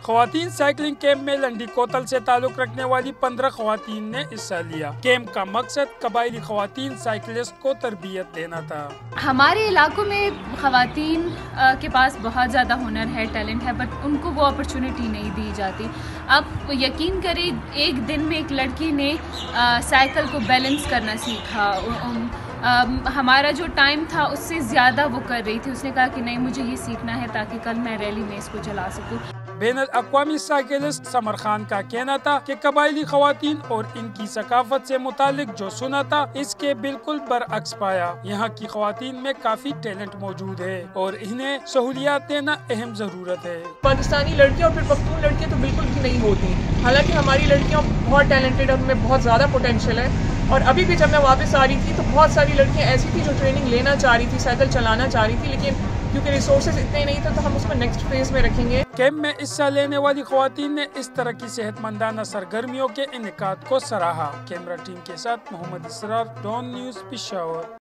خواتین cycling camp میں لنڈی کوتل سے تعلق رکھنے والی 15 خواتین نے حصہ لیا۔ کیمپ کا مقصد قبائلی خواتین سائیکلسٹ کو تربیت دینا تھا۔ ہمارے علاقوں میں خواتین کے پاس بہت زیادہ ہنر ہے، ٹیلنٹ ہے، بٹ ان کو وہ اپرچونٹی نہیں دی جاتی۔ اب یقین کریں ایک دن میں ایک لڑکی نے سائیکل کو بیلنس کرنا سیکھا۔ ہمارا جو ٹائم تھا اس سے زیادہ وہ کر رہی تھی۔ اس نے کہا کہ نہیں، مجھے یہ سیکھنا ہے تاکہ کل میں ریلی میں اس کو چلا سکوں۔ بین الاقوامی سائیکلسٹ سمر خان کا کہنا تھا کہ قبائلی خواتین اور ان کی ثقافت سے متعلق جو سنا تھا اس کے بالکل برعکس پایا۔ یہاں کی خواتین میں کافی ٹیلنٹ موجود ہے اور انہیں سہولیات دینا اہم ضرورت ہے۔ پاکستانی لڑکیاں اور پھر پختون لڑکیاں تو بالکل بھی نہیں ہوتی، حالانکہ ہماری لڑکیاں بہت ٹیلنٹڈ ہیں، ان میں بہت زیادہ پوٹینشیل ہے۔ اور ابھی بھی جب میں واپس آ رہی تھی تو بہت ساری لڑکیاں ایسی تھی جو ٹریننگ لینا چاہ رہی تھی، سائیکل چلانا چاہ رہی تھی، لیکن کیونکہ ریسورسز اتنے نہیں تھے تو ہم اس کو نیکسٹ فیز میں رکھیں گے۔ کیمپ میں حصہ لینے والی خواتین نے اس طرح کی صحت مندانہ سرگرمیوں کے انعقاد کو سراہا۔ کیمرہ ٹیم کے ساتھ محمد اسرار، ڈان نیوز، پشاور۔